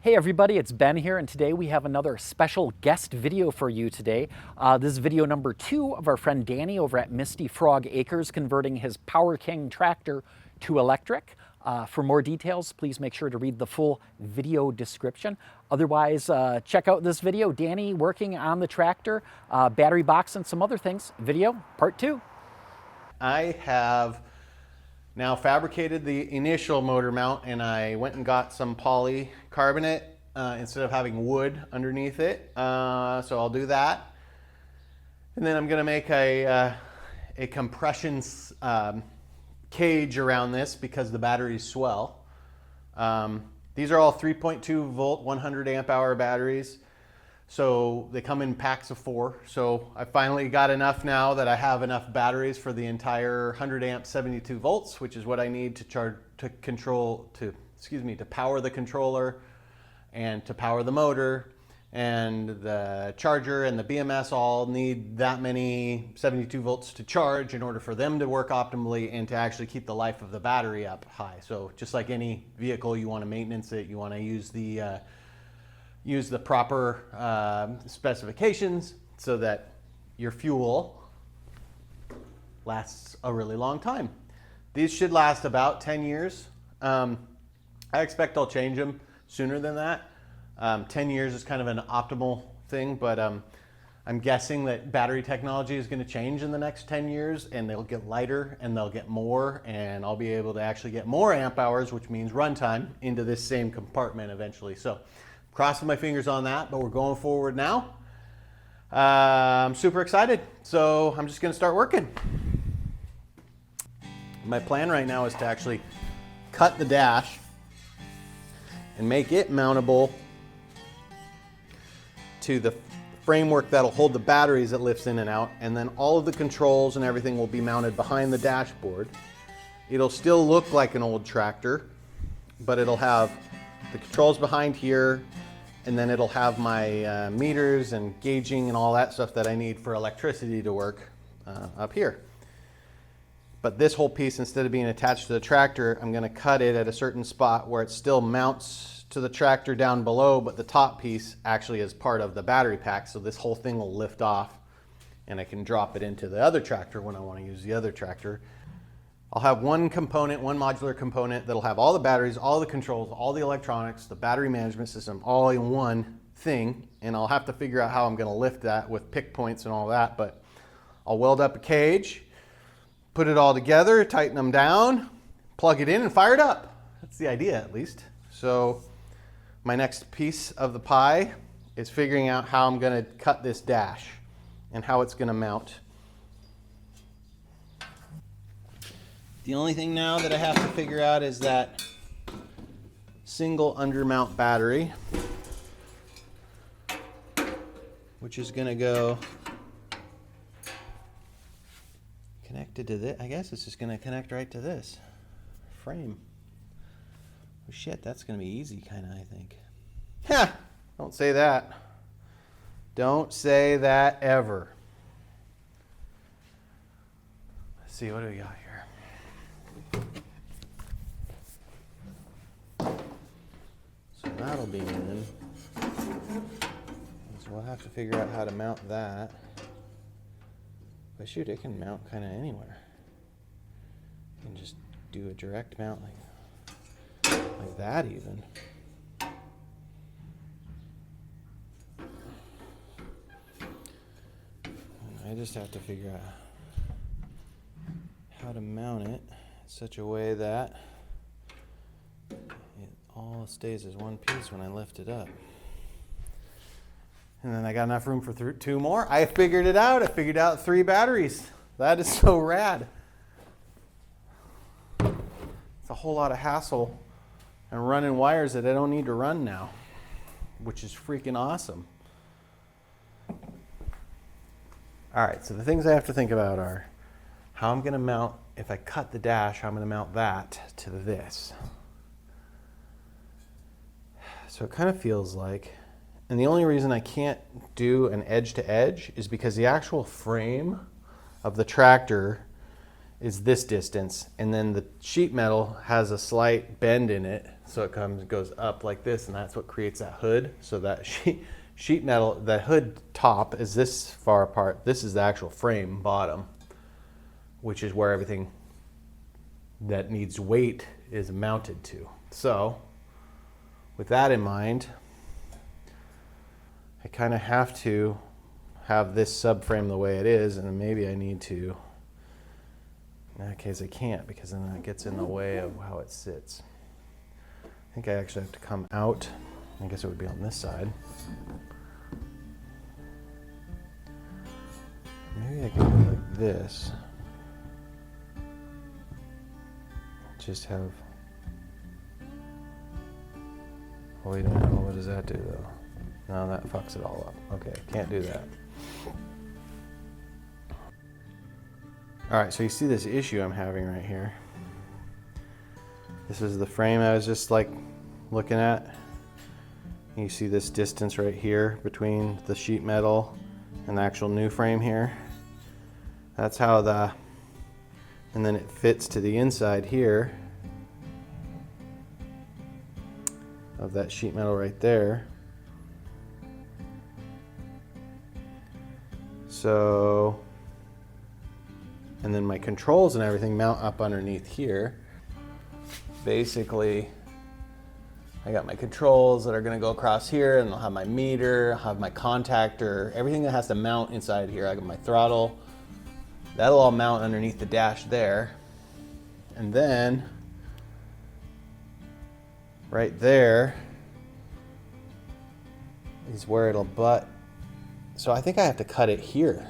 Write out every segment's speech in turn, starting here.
Hey everybody, it's Ben here, and today we have another special guest video for you today. This is video number 2 of our friend Danny over at Misty Frog Acres converting his PowerKing tractor to electric. For more details, please make sure to read the full video description. Otherwise, check out this video, Danny working on the tractor, battery box, and some other things. Video part 2. I have now fabricated the initial motor mount, and I went and got some polycarbonate instead of having wood underneath it. So I'll do that. And then I'm gonna make a compression cage around this because the batteries swell. These are all 3.2 volt, 100 amp hour batteries. So they come in packs of 4. So I finally got enough now that I have enough batteries for the entire 100 amp 72 volts, which is what I need to power the controller and to power the motor, and the charger and the BMS all need that many 72 volts to charge in order for them to work optimally and to actually keep the life of the battery up high. So just like any vehicle, you want to maintenance it, you want to use the proper specifications so that your fuel lasts a really long time. These should last about 10 years. I expect I'll change them sooner than that. 10 years is kind of an optimal thing, but I'm guessing that battery technology is going to change in the next 10 years, and they'll get lighter and they'll get more, and I'll be able to actually get more amp hours, which means runtime, into this same compartment eventually. So crossing my fingers on that, but we're going forward now. I'm super excited, so I'm just going to start working. My plan right now is to actually cut the dash and make it mountable to the framework that'll hold the batteries that lifts in and out, and then all of the controls and everything will be mounted behind the dashboard. It'll still look like an old tractor, but it'll have the controls behind here, and then it'll have my meters and gauging and all that stuff that I need for electricity to work up here. But this whole piece, instead of being attached to the tractor, I'm going to cut it at a certain spot where it still mounts to the tractor down below, but the top piece actually is part of the battery pack, so this whole thing will lift off and I can drop it into the other tractor when I want to use the other tractor. I'll have one component, one modular component that'll have all the batteries, all the controls, all the electronics, the battery management system, all in one thing, and I'll have to figure out how I'm going to lift that with pick points and all that, but I'll weld up a cage, put it all together, tighten them down, plug it in, and fire it up. That's the idea, at least. So my next piece of the pie is figuring out how I'm going to cut this dash and how it's going to mount. The only thing now that I have to figure out is that single undermount battery, which is going to go connected to this. I guess it's just going to connect right to this frame. Oh shit, that's going to be easy, kind of, I think. Ha! Don't say that. Don't say that ever. Let's see, what do we got here? So that'll be in. So we'll have to figure out how to mount that. But shoot, it can mount kind of anywhere. You can just do a direct mount like that even. And I just have to figure out how to mount it in such a way that it all stays as one piece when I lift it up. And then I got enough room for 2 more. I figured it out. I figured out 3 batteries. That is so rad. It's a whole lot of hassle and running wires that I don't need to run now, which is freaking awesome. All right, so the things I have to think about are how I'm going to mount, if I cut the dash, how I'm going to mount that to this. So it kind of feels like, and the only reason I can't do an edge to edge is because the actual frame of the tractor is this distance, and then the sheet metal has a slight bend in it, so it goes up like this, and that's what creates that hood. So that sheet metal, the hood top is this far apart. This is the actual frame bottom, which is where everything that needs weight is mounted to. So with that in mind, I kind of have to have this subframe the way it is, and then maybe I need to, in that case I can't, because then that gets in the way of how it sits. I think I actually have to come out. I guess it would be on this side. Maybe I can go like this. Just have, oh wait a minute, what does that do though? No, that fucks it all up. Okay, can't do that. All right, so you see this issue I'm having right here. This is the frame I was just like looking at. You see this distance right here between the sheet metal and the actual new frame here. That's how and then it fits to the inside here of that sheet metal right there. So, and then my controls and everything mount up underneath here. Basically, I got my controls that are gonna go across here, and I'll have my meter, I'll have my contactor, everything that has to mount inside here. I got my throttle. That'll all mount underneath the dash there. And then, right there is where it'll butt. So I think I have to cut it here.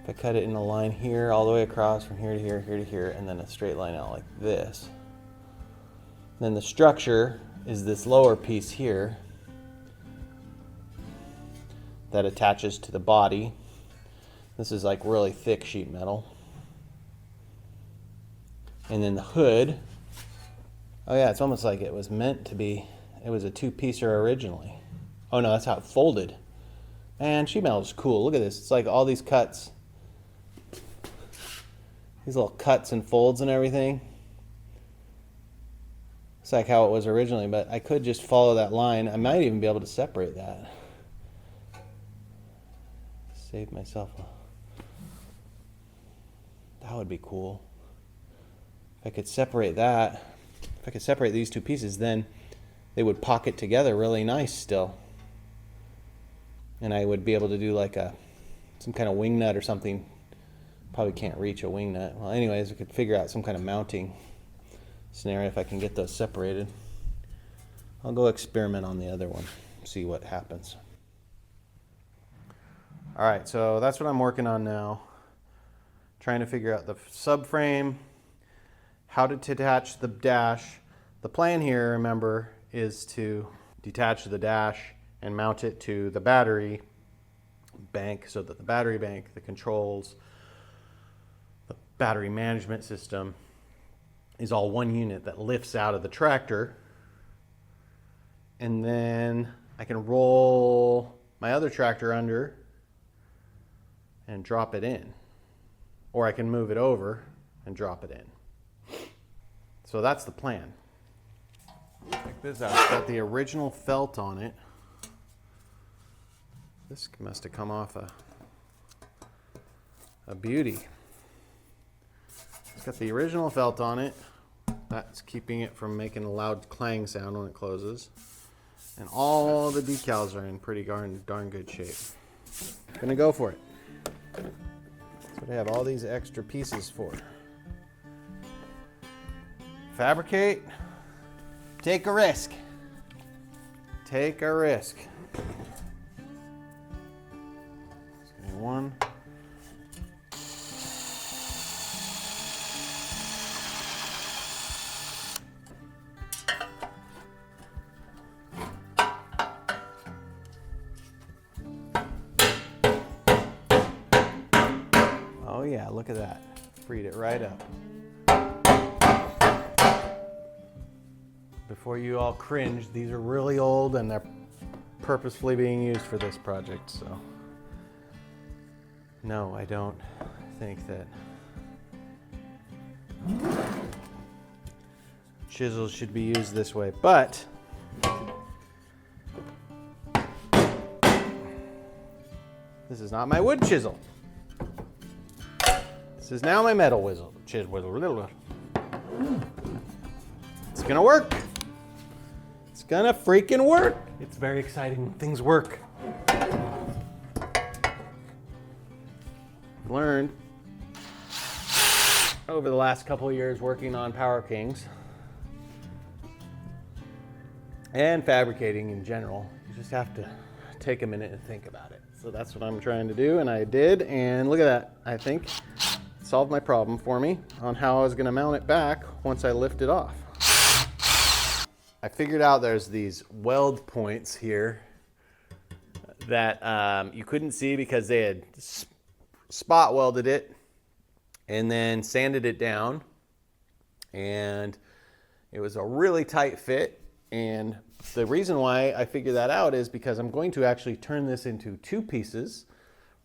If I cut it in a line here, all the way across from here to here, here to here, and then a straight line out like this. Then the structure is this lower piece here that attaches to the body. This is like really thick sheet metal. And then the hood, oh yeah, it's almost like it was meant to be, it was a two-piecer originally. Oh no, that's how it folded. Man, sheet metal is cool. Look at this. It's like all these cuts. These little cuts and folds and everything. It's like how it was originally, but I could just follow that line. I might even be able to separate that. Save myself that would be cool. If I could separate that, if I could separate these two pieces, then they would pocket together really nice still. And I would be able to do like some kind of wing nut or something. Probably can't reach a wing nut. Well, anyways, we could figure out some kind of mounting scenario if I can get those separated. I'll go experiment on the other one, see what happens. All right, so that's what I'm working on now. Trying to figure out the subframe, how to detach the dash. The plan here, remember, is to detach the dash and mount it to the battery bank, so that the battery bank, the controls, the battery management system is all one unit that lifts out of the tractor. And then I can roll my other tractor under and drop it in. Or I can move it over and drop it in. So that's the plan. Check this out. It's got the original felt on it. This must have come off a beauty. It's got the original felt on it. That's keeping it from making a loud clang sound when it closes. And all the decals are in pretty darn good shape. Gonna go for it. That's what I have all these extra pieces for. Fabricate. Take a risk. Take a risk. Let's give me one. Oh yeah, look at that. Freed it right up. Before you all cringe, these are really old and they're purposefully being used for this project, so. No, I don't think that chisels should be used this way, but this is not my wood chisel. This is now my metal chisel. It's gonna work. It's gonna freaking work. It's very exciting when things work. Learned over the last couple of years working on PowerKings and fabricating in general, you just have to take a minute and think about it. So that's what I'm trying to do, and I did, and look at that. I think it solved my problem for me on how I was gonna mount it back once I lift it off. I figured out there's these weld points here that you couldn't see because they had spot welded it and then sanded it down, and it was a really tight fit. And the reason why I figured that out is because I'm going to actually turn this into 2 pieces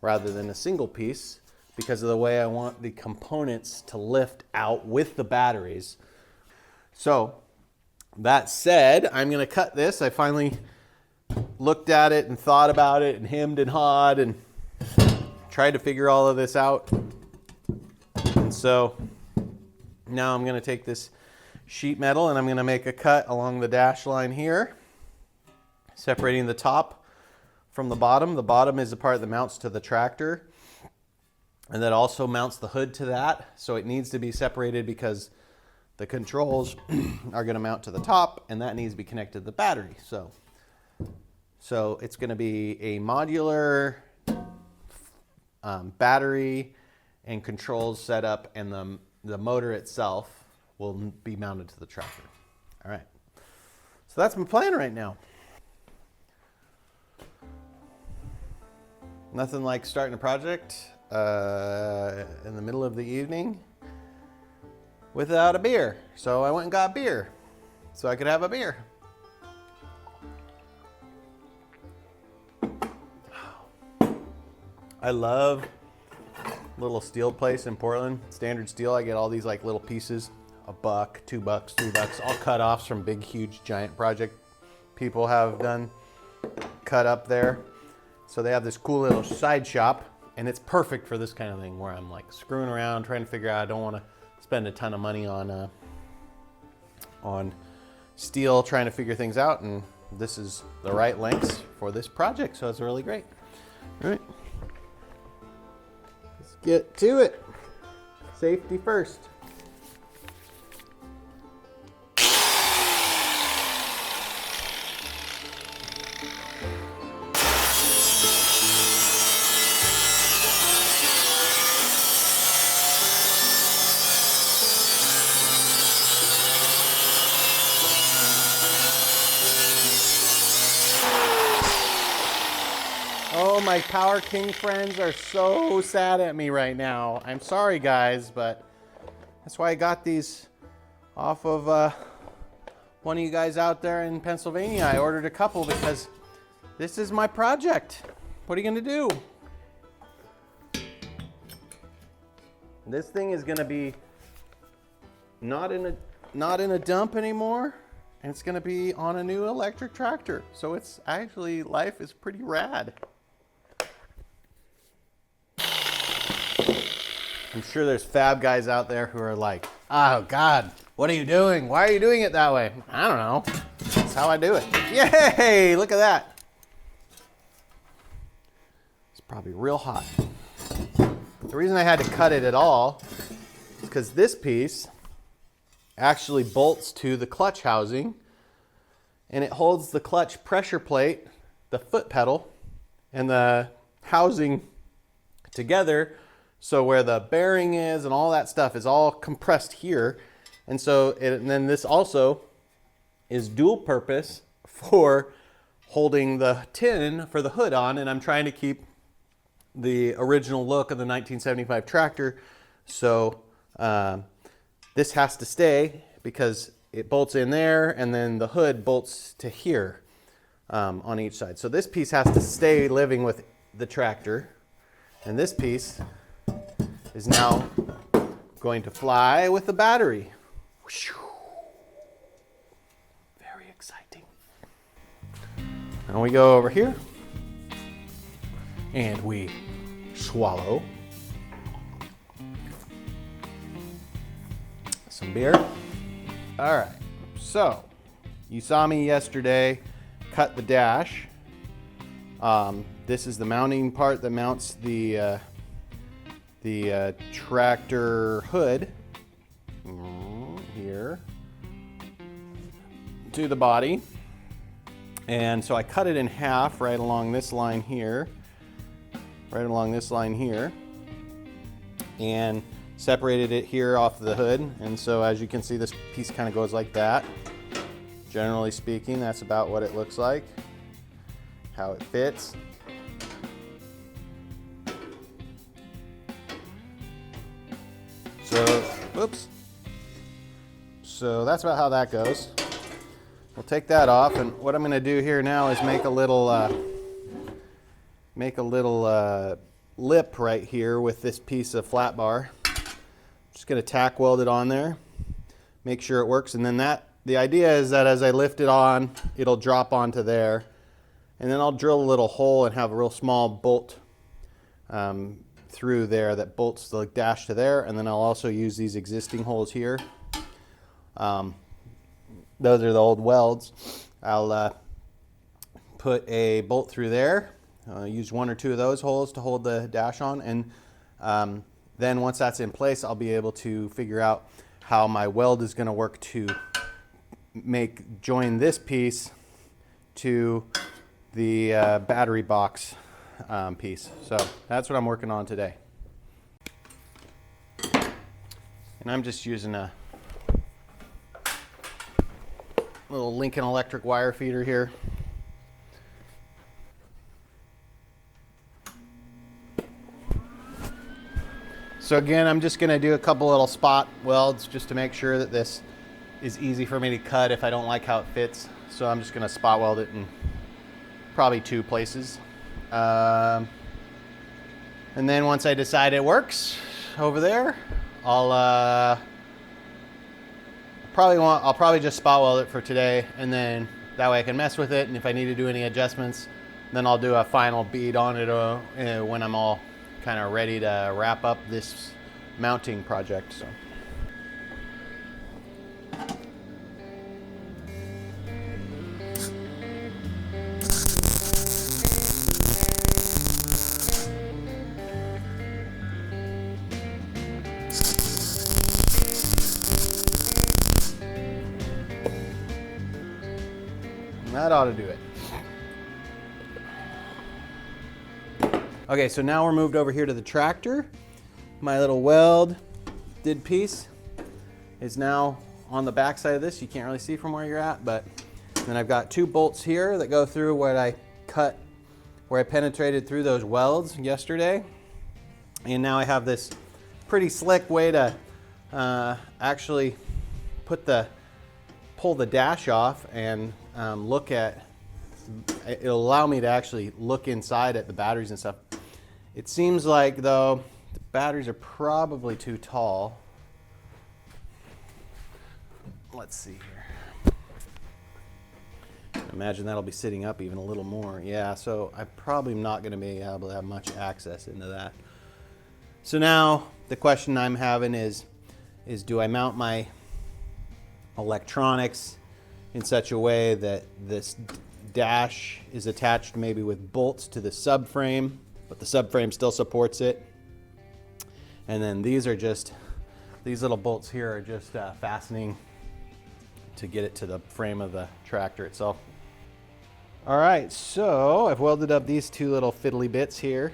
rather than a single piece, because of the way I want the components to lift out with the batteries. So that said, I'm gonna cut this. I finally looked at it and thought about it and hemmed and hawed and tried to figure all of this out. And so now I'm gonna take this sheet metal and I'm gonna make a cut along the dash line here, separating the top from the bottom. The bottom is the part that mounts to the tractor, and that also mounts the hood to that. So it needs to be separated because the controls are gonna mount to the top, and that needs to be connected to the battery. So it's gonna be a modular battery and controls setup, and the motor itself will be mounted to the tractor. All right, so that's my plan right now. Nothing like starting a project in the middle of the evening without a beer. So I went and got beer so I could have a beer. I love little steel place in Portland, Standard Steel. I get all these like little pieces, $1, $2, $3, all cut offs from big, huge, giant project people have done, cut up there. So they have this cool little side shop, and it's perfect for this kind of thing where I'm like screwing around, trying to figure out, I don't want to spend a ton of money on steel, trying to figure things out, and this is the right lengths for this project, so it's really great. All right. Let's get to it. Safety first. Oh, my PowerKing friends are so sad at me right now. I'm sorry, guys, but that's why I got these off of one of you guys out there in Pennsylvania. I ordered a couple because this is my project. What are you gonna do? This thing is gonna be not in a dump anymore, and it's gonna be on a new electric tractor. So it's actually, life is pretty rad. I'm sure there's fab guys out there who are like, oh God, what are you doing? Why are you doing it that way? I don't know. That's how I do it. Yay, look at that. It's probably real hot. The reason I had to cut it at all is because this piece actually bolts to the clutch housing, and it holds the clutch pressure plate, the foot pedal, and the housing together. So where the bearing is and all that stuff is all compressed here. And so, and then this also is dual purpose for holding the tin for the hood on. And I'm trying to keep the original look of the 1975 tractor. So this has to stay because it bolts in there, and then the hood bolts to here on each side. So this piece has to stay living with the tractor. And this piece is now going to fly with the battery. Very exciting. Now we go over here and we swallow some beer. All right, so you saw me yesterday cut the dash. This is the mounting part that mounts the tractor hood here to the body. And so I cut it in half right along this line here, and separated it here off the hood. And so as you can see, this piece kind of goes like that. Generally speaking, that's about what it looks like, how it fits. So, whoops. So that's about how that goes. We'll take that off, and what I'm going to do here now is make a little lip right here with this piece of flat bar. Just going to tack weld it on there, make sure it works, and then the idea is that as I lift it on, it'll drop onto there, and then I'll drill a little hole and have a real small bolt through there that bolts the dash to there, and then I'll also use these existing holes here. Those are the old welds. I'll put a bolt through there, use one or two of those holes to hold the dash on, and then once that's in place, I'll be able to figure out how my weld is going to work to join this piece to the battery box piece. So that's what I'm working on today. And I'm just using a little Lincoln Electric wire feeder here. So again, I'm just going to do a couple little spot welds just to make sure that this is easy for me to cut if I don't like how it fits. So I'm just going to spot weld it in probably 2 places. And then once I decide it works over there, I'll probably just spot weld it for today, and then that way I can mess with it, and if I need to do any adjustments, then I'll do a final bead on it when I'm all kind of ready to wrap up this mounting project. So. That ought to do it. Okay, so now we're moved over here to the tractor. My little welded piece is now on the back side of this. You can't really see from where you're at, but then I've got 2 bolts here that go through where I penetrated through those welds yesterday. And now I have this pretty slick way to actually pull the dash off and it'll allow me to actually look inside at the batteries and stuff. It seems like, though, the batteries are probably too tall. Let's see here. Imagine that'll be sitting up even a little more. Yeah, so I probably am not going to be able to have much access into that. So now the question I'm having is do I mount my electronics in such a way that this dash is attached maybe with bolts to the subframe, but the subframe still supports it. And then these little bolts here are just fastening to get it to the frame of the tractor itself. All right, so I've welded up these 2 little fiddly bits here.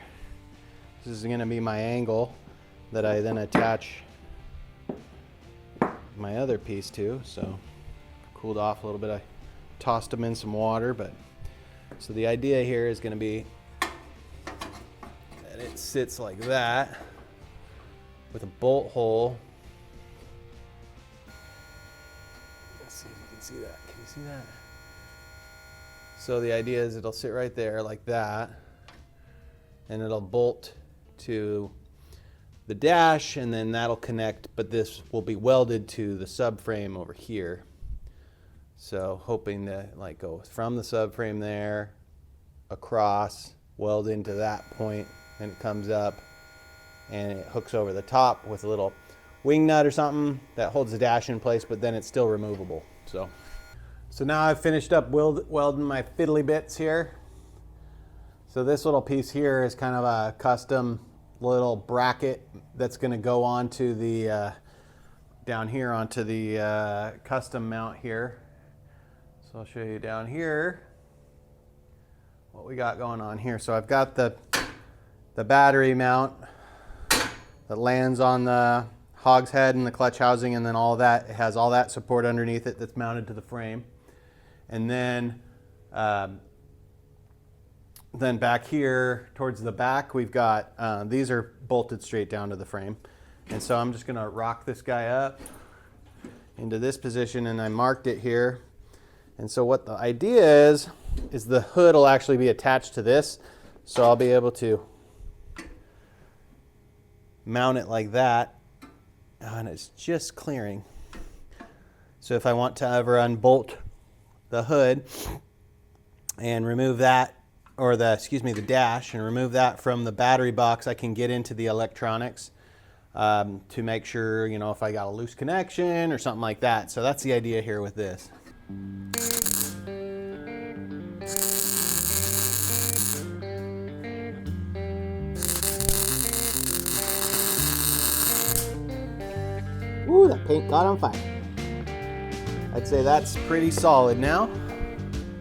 This is gonna be my angle that I then attach my other piece to. So cooled off a little bit. I tossed them in some water, so the idea here is going to be that it sits like that with a bolt hole. Let's see if you can see that. Can you see that? So the idea is it'll sit right there like that, and it'll bolt to the dash, and then that'll connect, but this will be welded to the subframe over here. So hoping to like go from the subframe there, across, weld into that point, and it comes up and it hooks over the top with a little wing nut or something that holds the dash in place, but then it's still removable. So now I've finished up welding my fiddly bits here. So this little piece here is kind of a custom little bracket that's going to go onto the down here onto the custom mount here. So I'll show you down here what we got going on here. So I've got the battery mount that lands on the hogshead and the clutch housing, and then all that, it has all that support underneath it that's mounted to the frame. And then back here towards the back, we've got, these are bolted straight down to the frame. And so I'm just gonna rock this guy up into this position, and I marked it here. And so what the idea is the hood will actually be attached to this. So I'll be able to mount it like that, and it's just clearing. So if I want to ever unbolt the hood and remove that, or the dash, and remove that from the battery box, I can get into the electronics to make sure, you know, if I got a loose connection or something like that. So that's the idea here with this. Ooh, that paint got on fire. I'd say that's pretty solid now.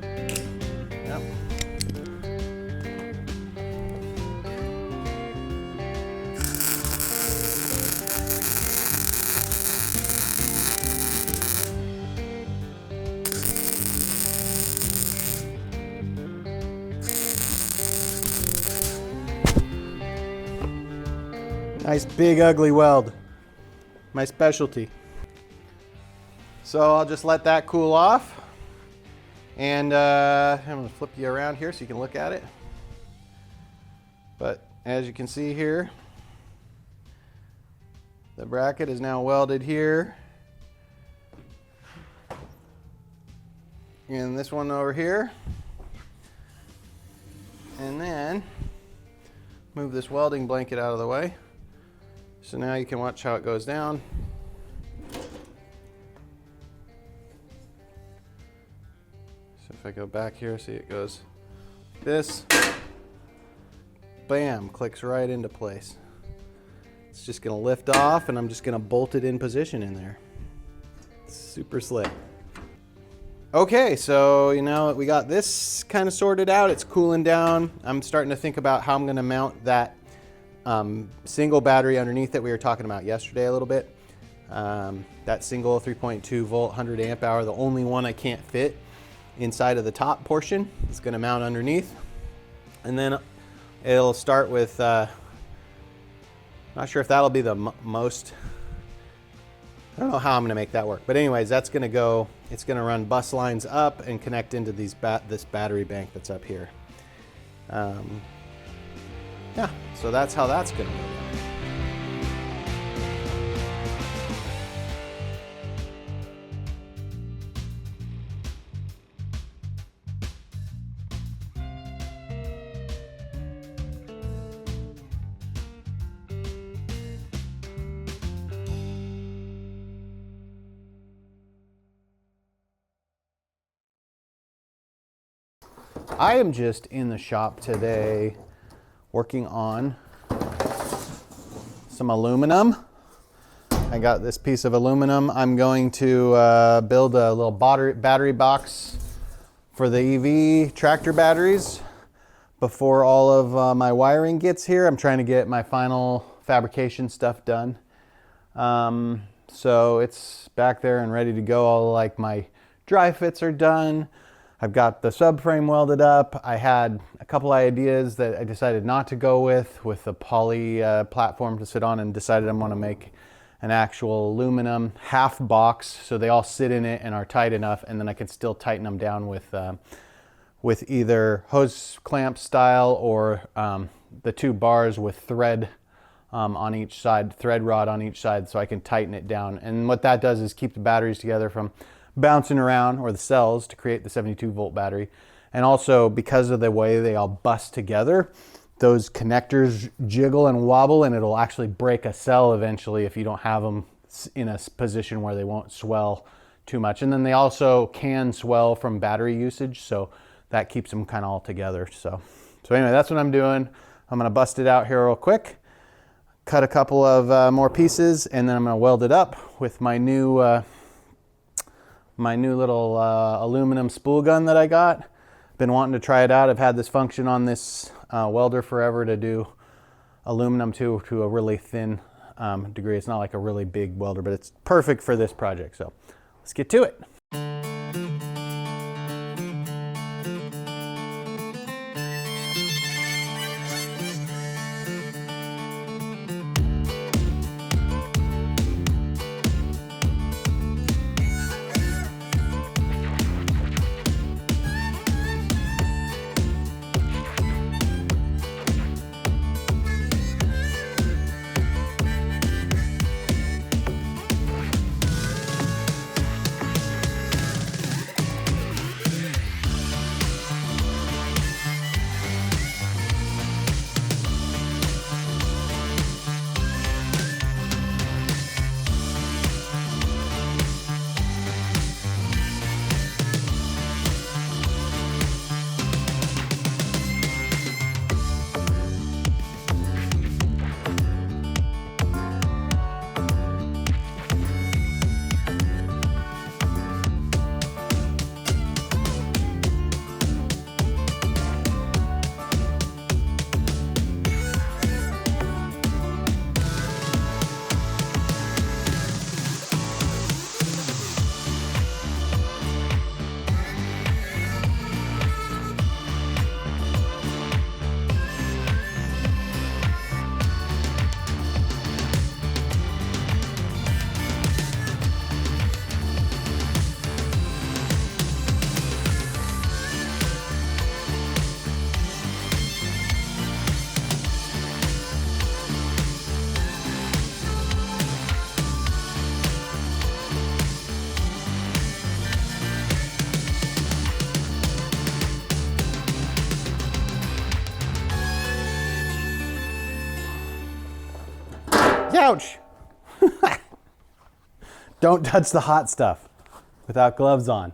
Yep. Nice big ugly weld. My specialty. So I'll just let that cool off, and I'm going to flip you around here so you can look at it. But as you can see here, the bracket is now welded here, and this one over here, and then move this welding blanket out of the way. So now you can watch how it goes down. So if I go back here, see it goes this, bam, clicks right into place. It's just gonna lift off, and I'm just gonna bolt it in position in there. It's super slick. Okay, so you know, we got this kind of sorted out. It's cooling down. I'm starting to think about how I'm gonna mount that single battery underneath that we were talking about yesterday a little bit. That single 3.2 volt 100 amp hour, the only one I can't fit inside of the top portion, is going to mount underneath. And then it'll start with, not sure if that'll be the most, I don't know how I'm going to make that work. But anyways, that's going to go, it's going to run bus lines up and connect into these this battery bank that's up here. Yeah, so that's how that's going to work. I am just in the shop today working on some aluminum. I got this piece of aluminum. I'm going to build a little battery box for the EV tractor batteries before all of my wiring gets here. I'm trying to get my final fabrication stuff done. So it's back there and ready to go. All like my dry fits are done. I've got the subframe welded up. I had a couple ideas that I decided not to go with the poly platform to sit on, and decided I'm gonna make an actual aluminum half box so they all sit in it and are tight enough, and then I can still tighten them down with either hose clamp style or the two bars with thread on each side, thread rod on each side, so I can tighten it down. And what that does is keep the batteries together from bouncing around, or the cells, to create the 72-volt battery. And also, because of the way they all bust together, those connectors jiggle and wobble, and it'll actually break a cell eventually if you don't have them in a position where they won't swell too much. And then they also can swell from battery usage, so that keeps them kind of all together. So anyway, that's what I'm doing. I'm gonna bust it out here real quick, cut a couple of more pieces, and then I'm gonna weld it up with my new little aluminum spool gun that I got. Been wanting to try it out. I've had this function on this welder forever to do aluminum to a really thin degree. It's not like a really big welder, but it's perfect for this project. So let's get to it. Ouch! Don't touch the hot stuff without gloves on.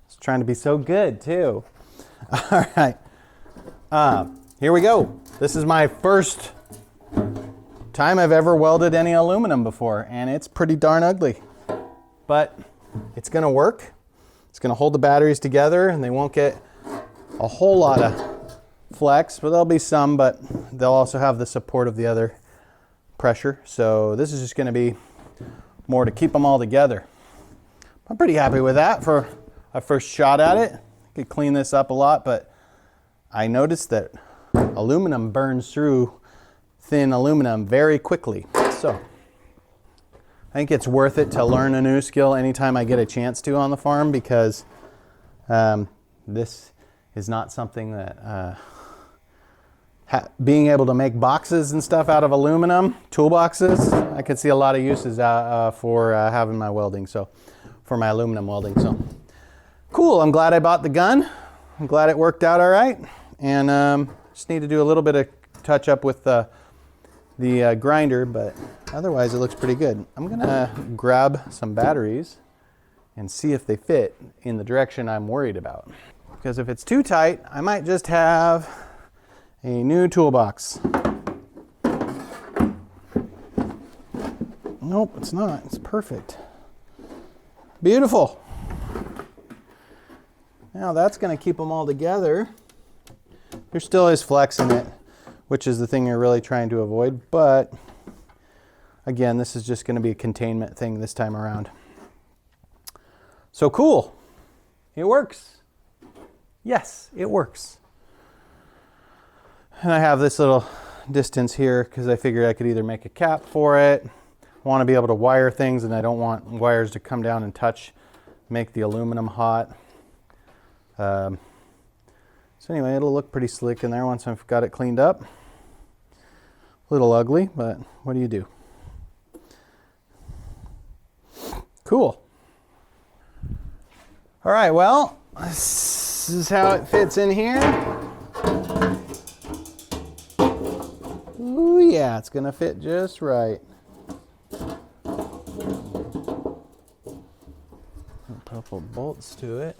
It's trying to be so good too. All right, here we go. This is my first time I've ever welded any aluminum before, and it's pretty darn ugly. But it's gonna work. It's gonna hold the batteries together, and they won't get a whole lot of flex, but there'll be some, but they'll also have the support of the other pressure. So this is just going to be more to keep them all together. I'm pretty happy with that for a first shot at it. I could clean this up a lot, but I noticed that aluminum burns through thin aluminum very quickly. So I think it's worth it to learn a new skill anytime I get a chance to on the farm, because this is not something that being able to make boxes and stuff out of aluminum, toolboxes, I could see a lot of uses for having my welding, so for my aluminum welding. So cool, I'm glad I bought the gun. I'm glad it worked out all right. And just need to do a little bit of touch up with the grinder, but otherwise it looks pretty good. I'm gonna grab some batteries and see if they fit in the direction I'm worried about. Because if it's too tight, I might just have a new toolbox. Nope, it's not. It's perfect. Beautiful. Now that's going to keep them all together. There still is flex in it, which is the thing you're really trying to avoid. But again, this is just going to be a containment thing this time around. So cool. It works. Yes, it works. And I have this little distance here because I figured I could either make a cap for it. I want to be able to wire things, and I don't want wires to come down and touch, make the aluminum hot. So anyway, it'll look pretty slick in there once I've got it cleaned up. A little ugly, but what do you do? Cool. All right, well, this is how it fits in here. Ooh, yeah, it's gonna fit just right. A couple bolts to it.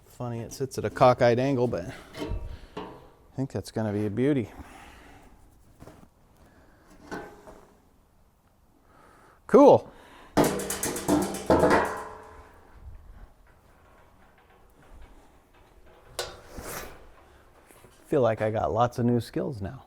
Funny, it sits at a cockeyed angle, but I think that's going to be a beauty. Cool. Feel like I got lots of new skills now.